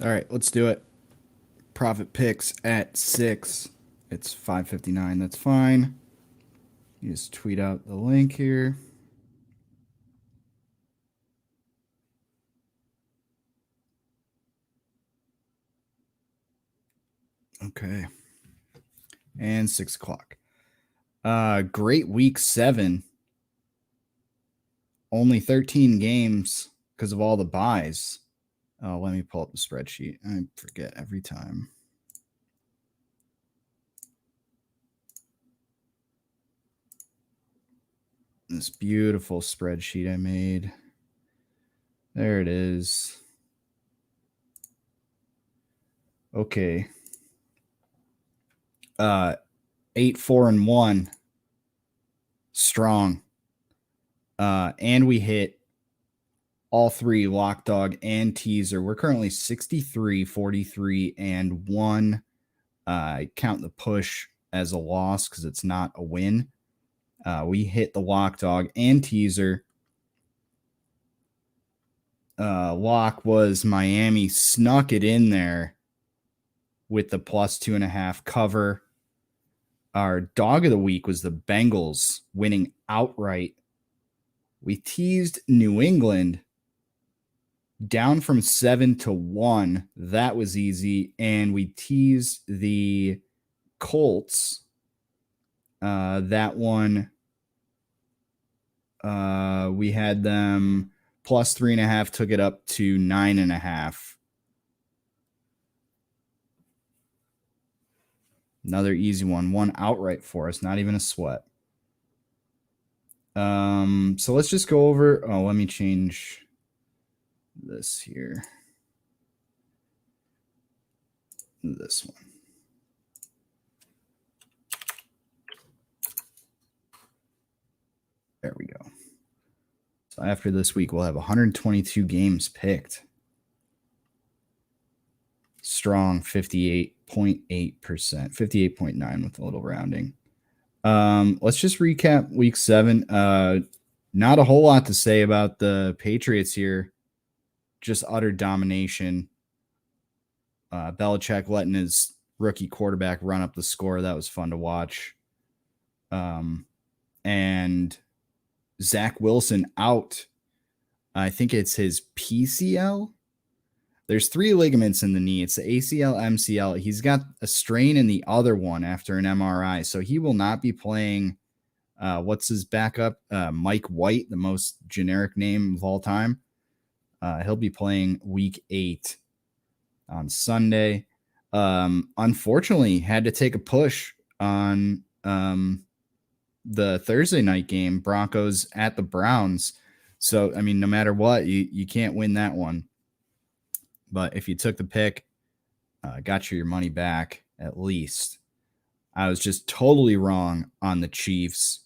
All right, let's do it. Profit picks at 6. It's 5:59. That's fine. You just tweet out the link here. Okay. And 6 o'clock. Great week 7. Only 13 games because of all the buys. Oh, let me pull up the spreadsheet. I forget every time. This beautiful spreadsheet I made. There it is. Okay. 8-4-1. Strong. And we hit all 3 lock dog and teaser. We're currently 63, 43, and 1. Count the push as a loss because it's not a win. We hit the lock dog and teaser. Lock was Miami, snuck it in there with the +2.5 cover. Our dog of the week was the Bengals winning outright. We teased New England down from 7-1. That was easy. And we teased the Colts. That one, we had them +3.5, took it up to 9.5. Another easy one outright for us, not even a sweat. So let's just go over. Oh, let me change this here. This one. There we go. So after this week, we'll have 122 games picked. Strong 58.8%, 58.9 with a little rounding. Let's just recap week 7. Not a whole lot to say about the Patriots here. Just utter domination. Belichick letting his rookie quarterback run up the score. That was fun to watch. And Zach Wilson out. I think it's his PCL. There's 3 ligaments in the knee. It's the ACL, MCL. He's got a strain in the other one after an MRI. So he will not be playing. What's his backup? Mike White, the most generic name of all time. He'll be playing week 8 on Sunday. Unfortunately, had to take a push on the Thursday night game, Broncos at the Browns. So, I mean, no matter what, you can't win that one. But if you took the pick, got your money back at least. I was just totally wrong on the Chiefs.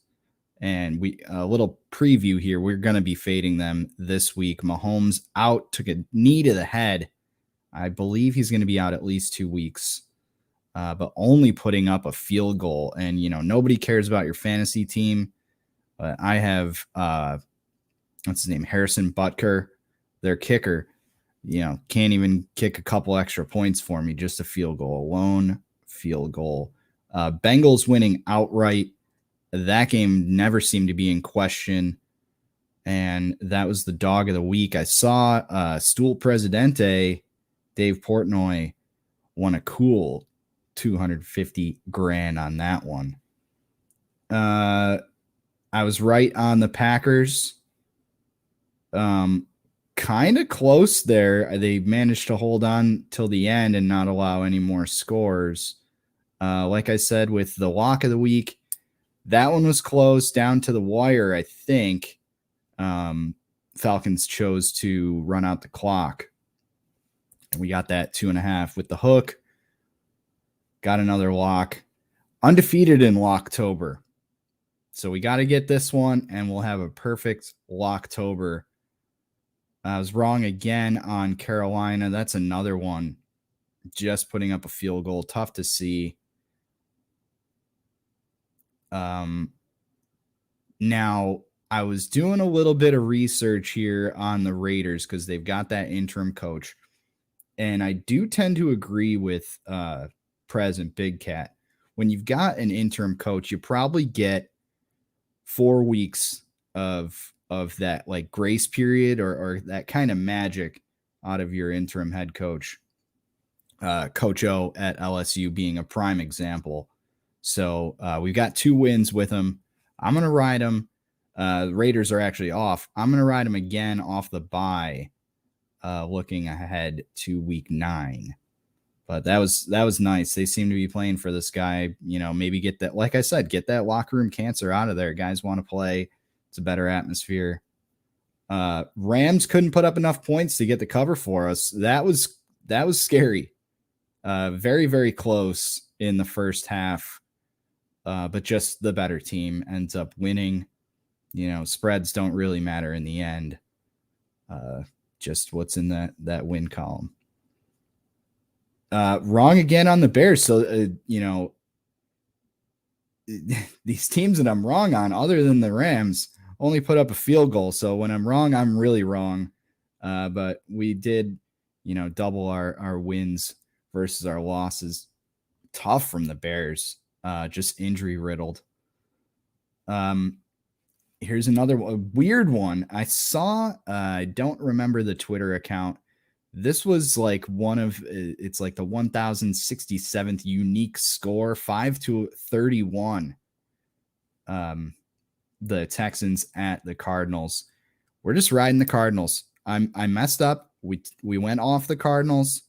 And a little preview here. We're going to be fading them this week. Mahomes out, took a knee to the head. I believe he's going to be out at least 2 weeks, but only putting up a field goal. And, nobody cares about your fantasy team. But I have, what's his name? Harrison Butker, their kicker. Can't even kick a couple extra points for me, just a field goal, a lone field goal. Bengals winning outright. That game never seemed to be in question, and that was the dog of the week. I saw Stool Presidente, Dave Portnoy, won a cool $250,000 on that one. I was right on the Packers. Kind of close there. They managed to hold on till the end and not allow any more scores. Like I said, with the lock of the week, that one was close down to the wire, I think. Falcons chose to run out the clock. And we got that 2.5 with the hook. Got another lock. Undefeated in Locktober. So we got to get this one, and we'll have a perfect Locktober. I was wrong again on Carolina. That's another one. Just putting up a field goal. Tough to see. Now, I was doing a little bit of research here on the Raiders because they've got that interim coach. And I do tend to agree with President Big Cat. When you've got an interim coach, you probably get 4 weeks of that like grace period or that kind of magic out of your interim head coach. Coach O at LSU being a prime example. So we've got 2 wins with him. I'm going to ride him. The Raiders are actually off. I'm going to ride him again off the bye, looking ahead to week 9. But that was nice. They seem to be playing for this guy. Maybe get that, like I said, get that locker room cancer out of there. Guys want to play. It's a better atmosphere. Rams couldn't put up enough points to get the cover for us. That was scary. Very, very close in the first half. But just the better team ends up winning. Spreads don't really matter in the end. Just what's in that win column. Wrong again on the Bears. So, these teams that I'm wrong on, other than the Rams, only put up a field goal. So when I'm wrong, I'm really wrong. But we did, double our wins versus our losses. Tough from the Bears. Just injury riddled. Here's another weird one. I saw, I don't remember the Twitter account. This was like it's like the 1067th unique score, 5-31. The Texans at the Cardinals. We're just riding the Cardinals. I messed up. We went off the Cardinals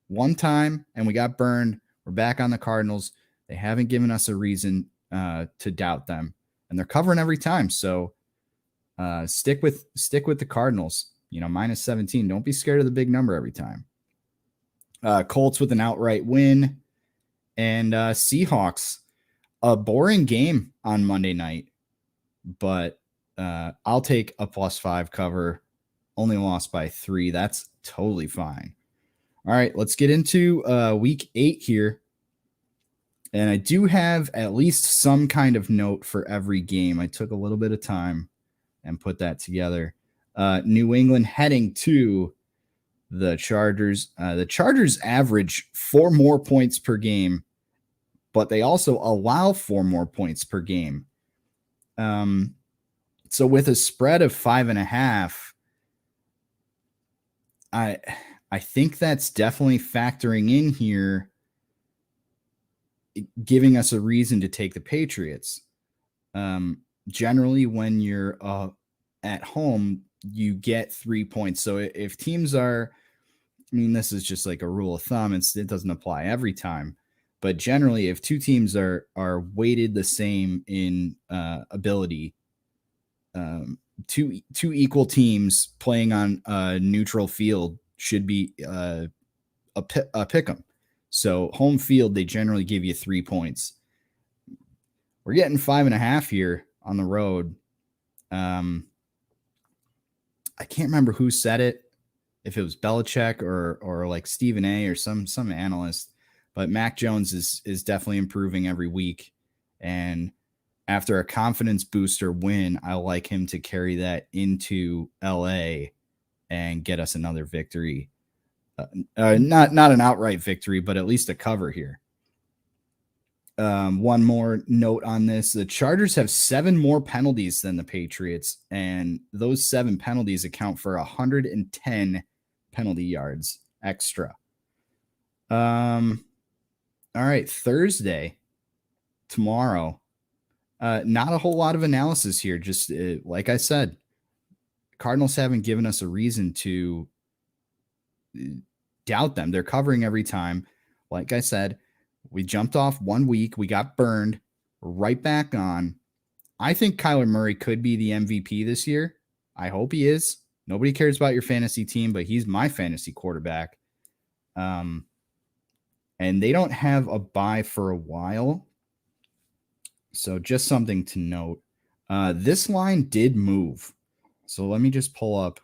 one time and we got burned. We're back on the Cardinals. They haven't given us a reason to doubt them, and they're covering every time. So stick with the Cardinals. Minus 17. Don't be scared of the big number every time. Colts with an outright win, and Seahawks, a boring game on Monday night, but I'll take a +5 cover. Only lost by 3. That's totally fine. All right, let's get into week 8 here. And I do have at least some kind of note for every game. I took a little bit of time and put that together. New England heading to the Chargers. The Chargers average 4 more points per game, but they also allow 4 more points per game. So with a spread of 5.5, I think that's definitely factoring in here, giving us a reason to take the Patriots. Generally, when you're at home, you get 3 points. So if teams are, this is just like a rule of thumb. It doesn't apply every time, but generally, if 2 teams are weighted the same in ability, 2 equal teams playing on a neutral field should be a pick 'em. So home field, they generally give you 3 points. We're getting 5.5 here on the road. I can't remember who said it, if it was Belichick or like Stephen A or some analyst, but Mac Jones is definitely improving every week. And after a confidence booster win, I like him to carry that into LA and get us another victory. Not an outright victory, but at least a cover here. One more note on this. The Chargers have 7 more penalties than the Patriots, and those 7 penalties account for 110 penalty yards extra. All right, Thursday, tomorrow. Not a whole lot of analysis here. Just like I said, Cardinals haven't given us a reason to doubt them. They're covering every time. Like I said, we jumped off 1 week. We got burned. We're right back on. I think Kyler Murray could be the MVP this year. I hope he is. Nobody cares about your fantasy team, but he's my fantasy quarterback. And they don't have a bye for a while. So just something to note. This line did move. So let me just pull up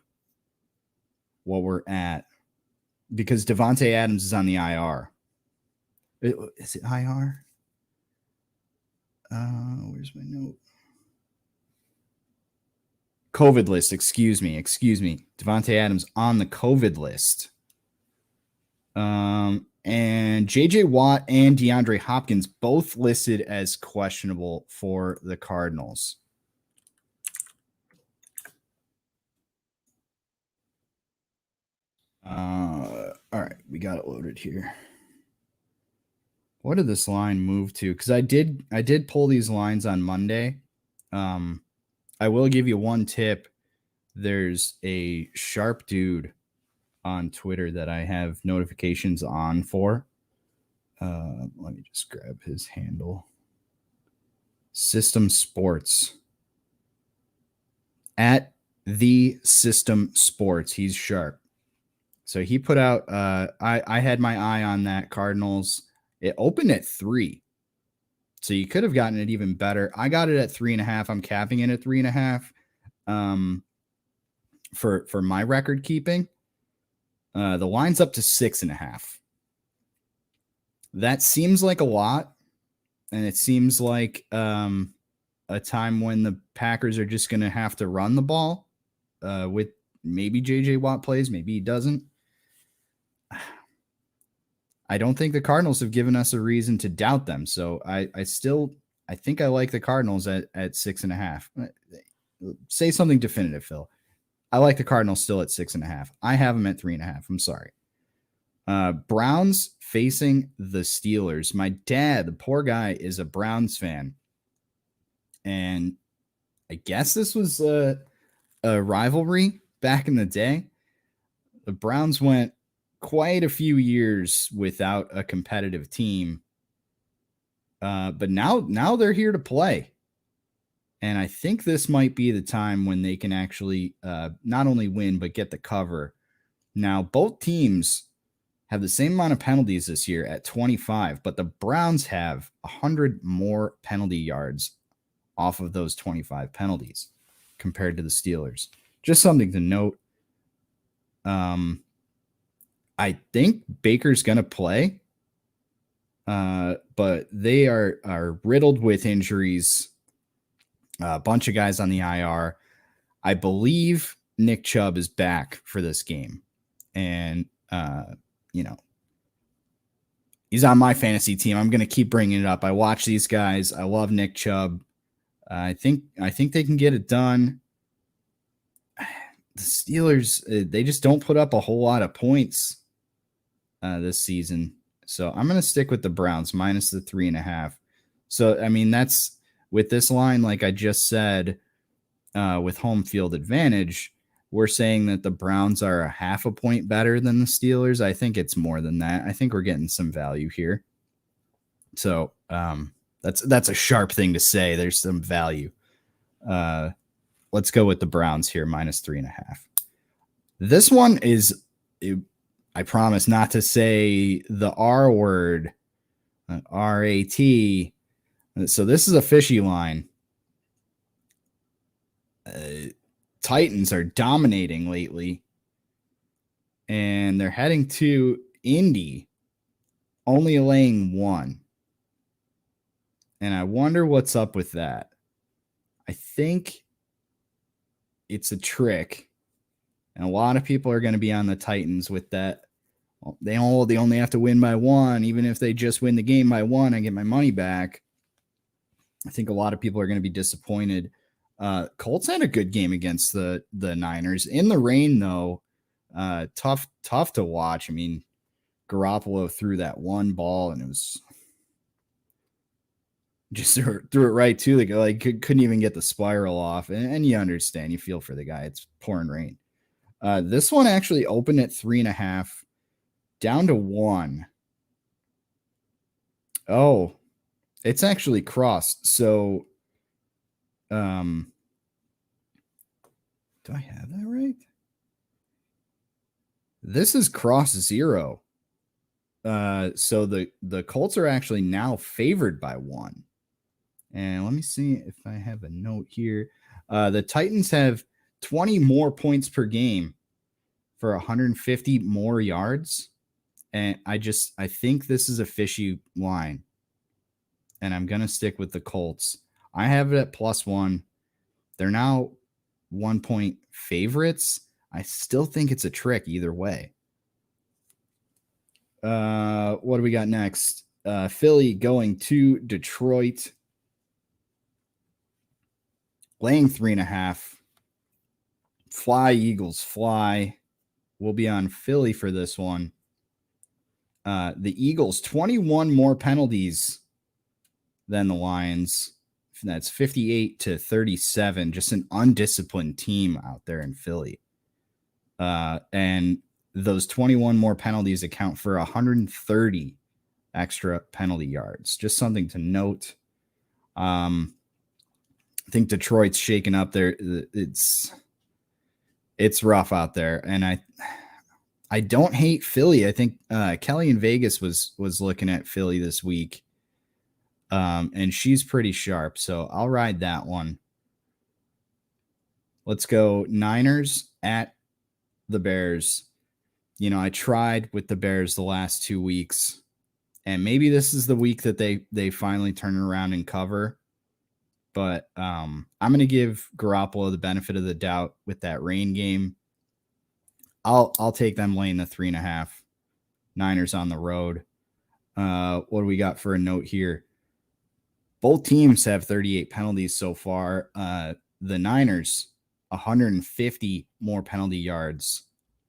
what we're at, because Devontae Adams is on the IR. Is it IR? Where's my note? COVID list. Excuse me. Devontae Adams on the COVID list. And JJ Watt and DeAndre Hopkins both listed as questionable for the Cardinals. All right, we got it loaded here. What did this line move to? Because I did pull these lines on Monday. I will give you one tip. There's a sharp dude on Twitter that I have notifications on for. Let me just grab his handle. System Sports. At the System Sports. He's sharp. So he put out, I had my eye on that Cardinals. It opened at 3. So you could have gotten it even better. I got it at 3.5. I'm capping it at 3.5. For my record keeping. The line's up to 6.5. That seems like a lot. And it seems like a time when the Packers are just going to have to run the ball with maybe JJ Watt plays, maybe he doesn't. I don't think the Cardinals have given us a reason to doubt them. So I think I like the Cardinals at 6.5. Say something definitive, Phil. I like the Cardinals still at 6.5. I have them at 3.5. I'm sorry. Browns facing the Steelers. My dad, the poor guy, is a Browns fan. And I guess this was a rivalry back in the day. The Browns went quite a few years without a competitive team. But now they're here to play. And I think this might be the time when they can actually not only win, but get the cover. Now, both teams have the same amount of penalties this year at 25, but the Browns have 100 more penalty yards off of those 25 penalties compared to the Steelers. Just something to note. I think Baker's going to play, but they are riddled with injuries. A bunch of guys on the IR. I believe Nick Chubb is back for this game. And, he's on my fantasy team. I'm going to keep bringing it up. I watch these guys. I love Nick Chubb. I think they can get it done. The Steelers, they just don't put up a whole lot of points this season. So I'm going to stick with the Browns minus the 3.5. So, I mean, that's with this line, like I just said, with home field advantage, we're saying that the Browns are a half a point better than the Steelers. I think it's more than that. I think we're getting some value here. So that's a sharp thing to say. There's some value. Let's go with the Browns here, minus 3.5. This one is, I promise not to say the R word, R-A-T. So this is a fishy line. Titans are dominating lately, and they're heading to Indy, only laying 1. And I wonder what's up with that. I think it's a trick. And a lot of people are going to be on the Titans with that. They only have to win by 1. Even if they just win the game by 1, I get my money back. I think a lot of people are going to be disappointed. Colts had a good game against the Niners. In the rain, though, tough to watch. I mean, Garoppolo threw that one ball, and it was just threw it right to the guy. Like, couldn't even get the spiral off. And you understand. You feel for the guy. It's pouring rain. This one actually opened at 3.5, down to 1. Oh, it's actually crossed. So, do I have that right? This is cross 0. So the Colts are actually now favored by 1. And let me see if I have a note here. The Titans have 20 more points per game for 150 more yards. And I think this is a fishy line. And I'm going to stick with the Colts. I have it at +1. They're now 1-point favorites. I still think it's a trick either way. What do we got next? Philly going to Detroit, laying 3.5. Fly, Eagles, fly. We'll be on Philly for this one. The Eagles, 21 more penalties than the Lions. That's 58-37. Just an undisciplined team out there in Philly. And those 21 more penalties account for 130 extra penalty yards. Just something to note. I think Detroit's shaken up there. It's rough out there, and I don't hate Philly. I think Kelly in Vegas was looking at Philly this week, and she's pretty sharp. So I'll ride that one. Let's go Niners at the Bears. I tried with the Bears the last 2 weeks, and maybe this is the week that they finally turn around and cover. But I'm going to give Garoppolo the benefit of the doubt with that rain game. I'll take them laying the 3.5. Niners on the road. What do we got for a note here? Both teams have 38 penalties so far. The Niners, 150 more penalty yards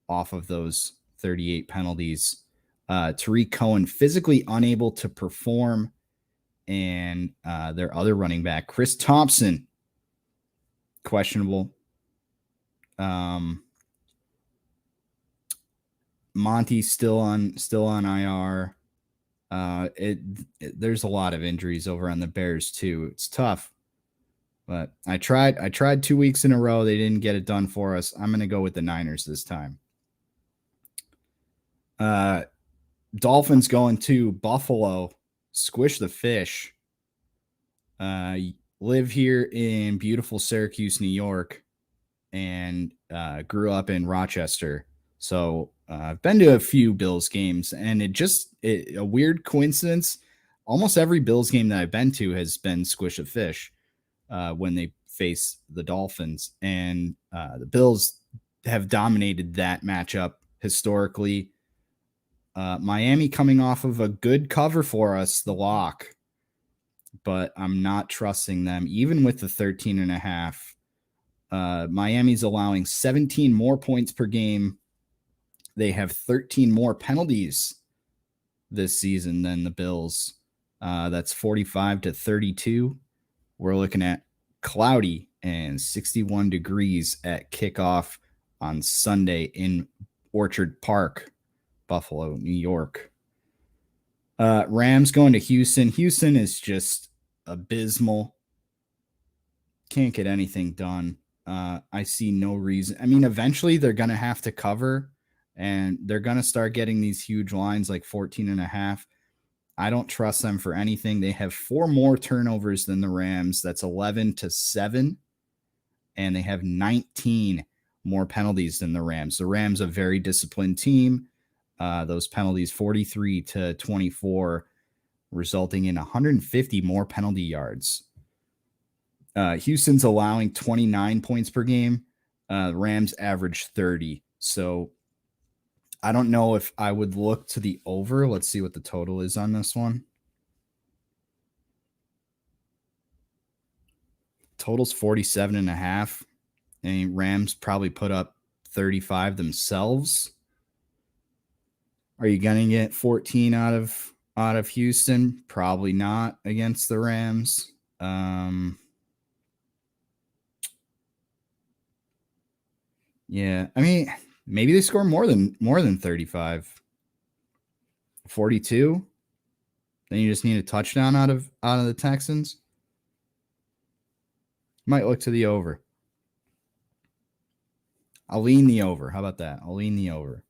off of those 38 penalties. Tariq Cohen physically unable to perform, and their other running back, Chris Thompson, questionable. Monty's still on IR. There's a lot of injuries over on the Bears too. It's tough, but I tried 2 weeks in a row. They didn't get it done for us. I'm going to go with the Niners this time. Dolphins going to Buffalo. Squish the fish. Live here in beautiful Syracuse, New York, and grew up in Rochester. So I've been to a few Bills games, and a weird coincidence. Almost every Bills game that I've been to has been squish a fish when they face the Dolphins, and the Bills have dominated that matchup historically. Miami coming off of a good cover for us, the lock, but I'm not trusting them, even with the 13.5. Miami's allowing 17 more points per game. They have 13 more penalties this season than the Bills. That's 45-32. We're looking at cloudy and 61 degrees at kickoff on Sunday in Orchard Park, Buffalo, New York. Rams going to Houston. Houston is just abysmal. Can't get anything done. I see no reason. I mean, eventually they're going to have to cover, and they're going to start getting these huge lines like 14.5. I don't trust them for anything. They have 4 more turnovers than the Rams. That's 11-7. And they have 19 more penalties than the Rams. The Rams, a very disciplined team. Those penalties, 43-24, resulting in 150 more penalty yards. Houston's allowing 29 points per game. Rams average 30. So I don't know if I would look to the over. Let's see what the total is on this one. Total's 47.5. And Rams probably put up 35 themselves. Are you going to get 14 out of Houston? Probably not against the Rams. Yeah, I mean, maybe they score more than 35. 42. Then you just need a touchdown out of the Texans. Might look to the over. I'll lean the over. How about that? I'll lean the over.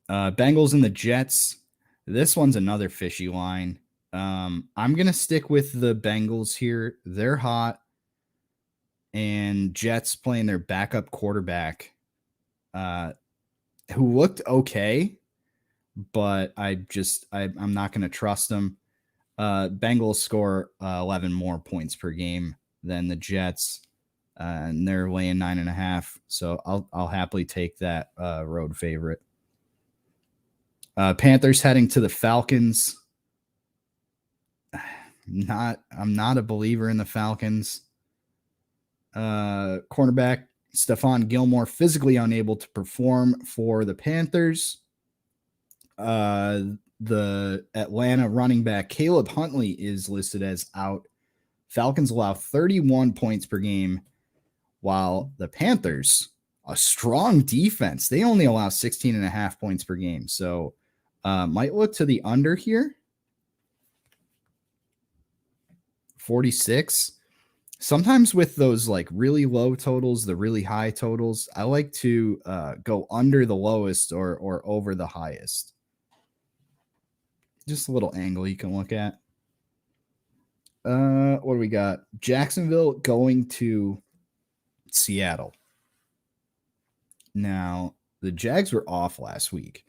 Bengals and the Jets. This one's another fishy line. I'm going to stick with the Bengals here. They're hot. And Jets playing their backup quarterback, who looked okay, but I'm not going to trust them. Bengals score 11 more points per game than the Jets, and they're laying 9.5. So I'll happily take that road favorite. Panthers heading to the Falcons. I'm not a believer in the Falcons. Cornerback Stephon Gilmore physically unable to perform for the Panthers. The Atlanta running back Caleb Huntley is listed as out. Falcons allow 31 points per game, while the Panthers, a strong defense, they only allow 16.5 points per game. So might look to the under here. 46. Sometimes with those like really low totals, the really high totals, I like to go under the lowest or over the highest. Just a little angle you can look at. What do we got? Jacksonville going to Seattle. Now, the Jags were off last week,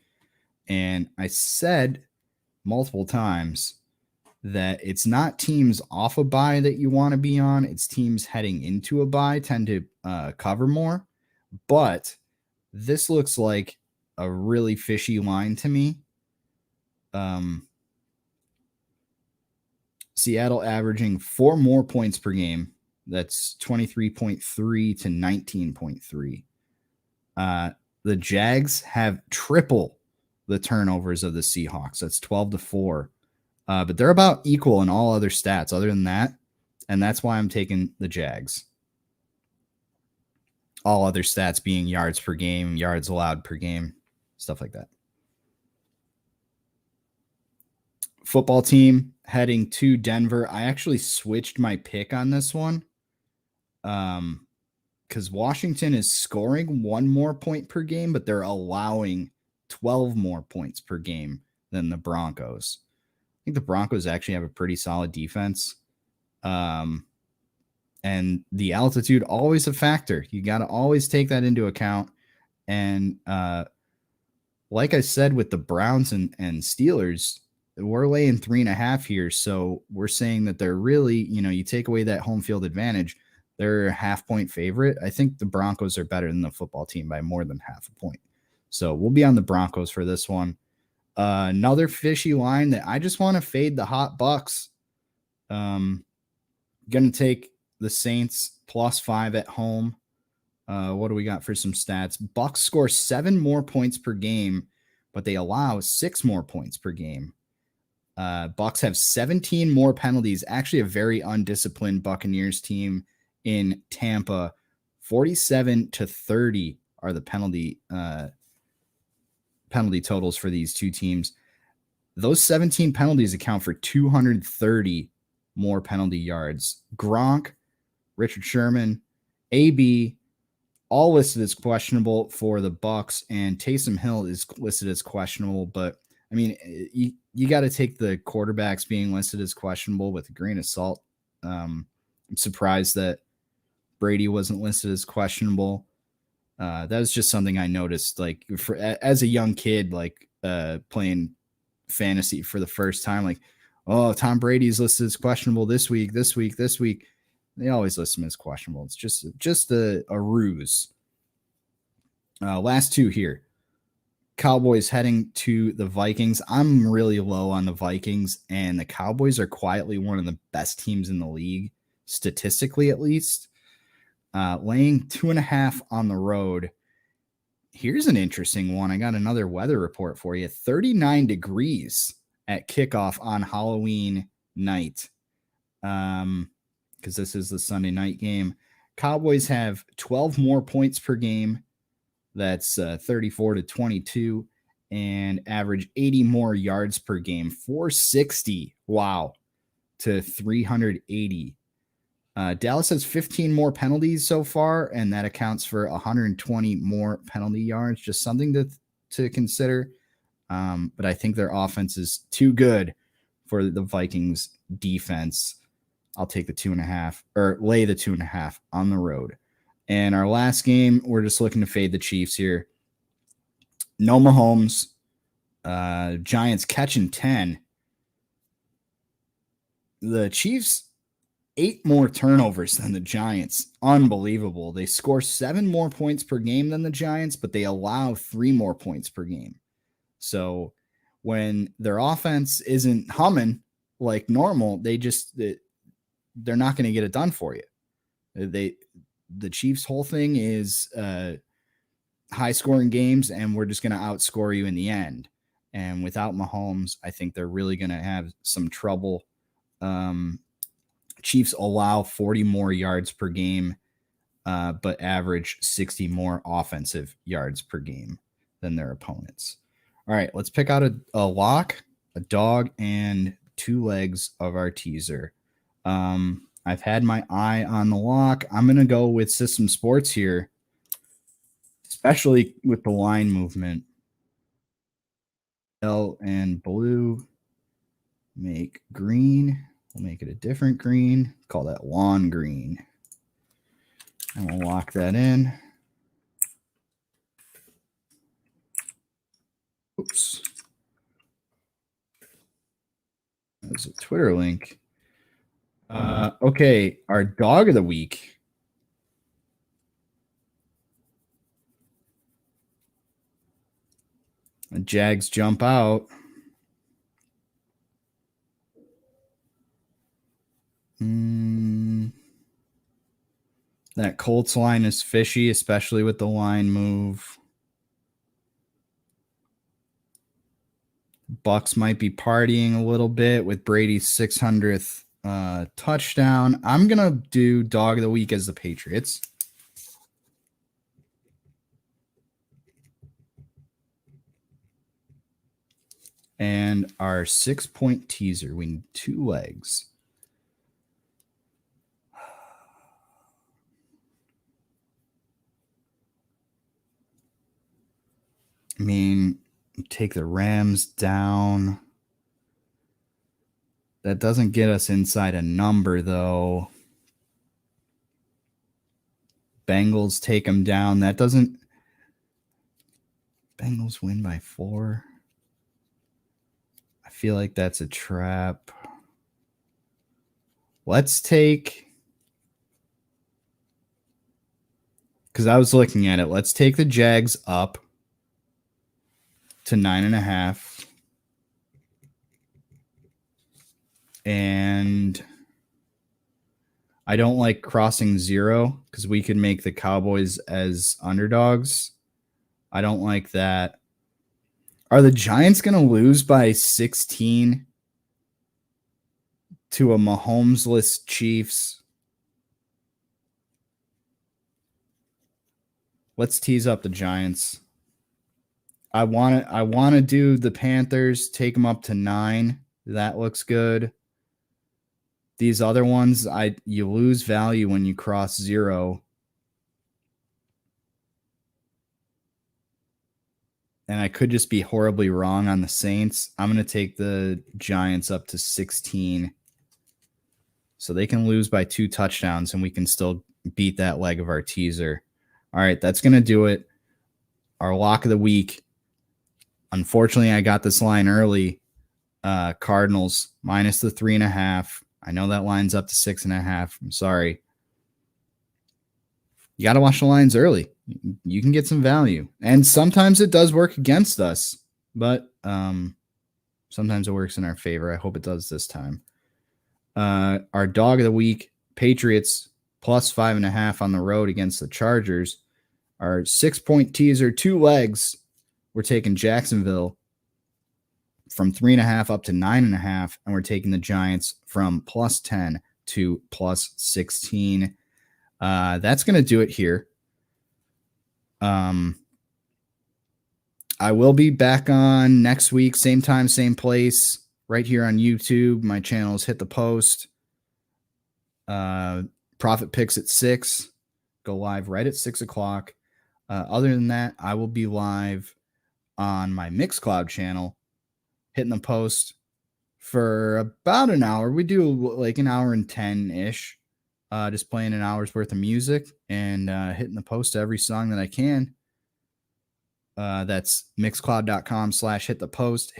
and I said multiple times that it's not teams off a bye that you want to be on. It's teams heading into a bye tend to cover more. But this looks like a really fishy line to me. Seattle averaging 4 more points per game. That's 23.3 to 19.3. The Jags have triple the turnovers of the Seahawks. That's 12-4. But they're about equal in all other stats other than that. And that's why I'm taking the Jags. All other stats being yards per game, yards allowed per game, stuff like that. Football team heading to Denver. I actually switched my pick on this one. Because Washington is scoring 1 more point per game, but they're allowing 12 more points per game than the Broncos. I think the Broncos actually have a pretty solid defense. And the altitude, always a factor. You got to always take that into account. And like I said, with the Browns and Steelers, we're laying 3.5 here. So we're saying that they're really, you take away that home field advantage, they're a 0.5-point favorite. I think the Broncos are better than the football team by more than 0.5 point. So we'll be on the Broncos for this one. Another fishy line that I just want to fade the hot Bucks. Going to take the Saints +5 at home. What do we got for some stats? Bucks score 7 more points per game, but they allow 6 more points per game. Bucks have 17 more penalties. Actually, a very undisciplined Buccaneers team in Tampa. 47-30 are the penalty totals for these two teams. Those 17 penalties account for 230 more penalty yards. Gronk, Richard Sherman, AB, all listed as questionable for the Bucks, and Taysom Hill is listed as questionable. But I mean, you got to take the quarterbacks being listed as questionable with a grain of salt. I'm surprised that Brady wasn't listed as questionable. That was just something I noticed, like as a young kid, like playing fantasy for the first time, like, oh, Tom Brady's listed as questionable this week. They always list him as questionable. It's just a ruse. Last two here. Cowboys heading to the Vikings. I'm really low on the Vikings, and the Cowboys are quietly one of the best teams in the league, statistically at least. Laying 2.5 on the road. Here's an interesting one. I got another weather report for you. 39 degrees at kickoff on Halloween night. Because this is the Sunday night game. Cowboys have 12 more points per game. That's 34-22, and average 80 more yards per game. 460. Wow. To 380. Dallas has 15 more penalties so far, and that accounts for 120 more penalty yards. Just something to consider. But I think their offense is too good for the Vikings defense. I'll take the 2.5 or lay the 2.5 on the road. And our last game, we're just looking to fade the Chiefs here. No Mahomes. Giants catching 10. The Chiefs, 8 more turnovers than the Giants. Unbelievable. They score 7 more points per game than the Giants, but they allow 3 more points per game. So when their offense isn't humming like normal, they're not going to get it done for you. The Chiefs' whole thing is high scoring games, and we're just going to outscore you in the end. And without Mahomes, I think they're really going to have some trouble. Chiefs allow 40 more yards per game, but average 60 more offensive yards per game than their opponents. All right, let's pick out a lock, a dog, and 2 legs of our teaser. I've had my eye on the lock. I'm going to go with System Sports here, especially with the line movement. Yellow and blue make green. We'll make it a different green. Call that lawn green. And we'll lock that in. Oops. There's a Twitter link. Okay, our dog of the week. The Jags jump out. That Colts line is fishy, especially with the line move. Bucks might be partying a little bit with Brady's 600th touchdown. I'm going to do dog of the week as the Patriots. And our 6-point teaser, we need 2 legs. I mean, take the Rams down. That doesn't get us inside a number, though. Bengals take them down. That doesn't. Bengals win by 4. I feel like that's a trap. Let's take. Because I was looking at it. Let's take the Jags up to 9.5. And I don't like crossing 0 because we could make the Cowboys as underdogs. I don't like that. Are the Giants going to lose by 16 to a Mahomes-less Chiefs? Let's tease up the Giants. I want to do the Panthers, take them up to 9. That looks good. These other ones, you lose value when you cross 0. And I could just be horribly wrong on the Saints. I'm going to take the Giants up to 16. So they can lose by 2 touchdowns and we can still beat that leg of our teaser. All right, that's going to do it. Our lock of the week. Unfortunately, I got this line early. Cardinals minus the 3.5. I know that line's up to 6.5. I'm sorry. You got to watch the lines early. You can get some value. And sometimes it does work against us, but sometimes it works in our favor. I hope it does this time. Our dog of the week, Patriots plus 5.5 on the road against the Chargers. Our 6-point teaser, 2 legs. We're taking Jacksonville from 3.5 up to 9.5, and we're taking the Giants from plus 10 to plus 16. That's going to do it here. I will be back on next week, same time, same place, right here on YouTube. My channel is Hit the Post. Profit Picks at 6. Go live right at 6 o'clock. Other than that, I will be live on my Mixcloud channel, Hitting the Post, for about an hour. We do like an hour and 10-ish. Just playing an hour's worth of music and hitting the post to every song that I can. That's mixcloud.com/hitthepost,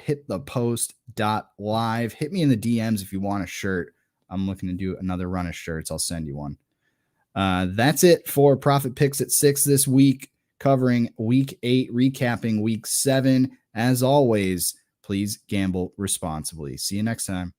hitthepost.live. Hit me in the DMs if you want a shirt. I'm looking to do another run of shirts. I'll send you one. That's it for Profit Picks at 6 this week, covering week 8, recapping week 7. As always, Please gamble responsibly. See you next time.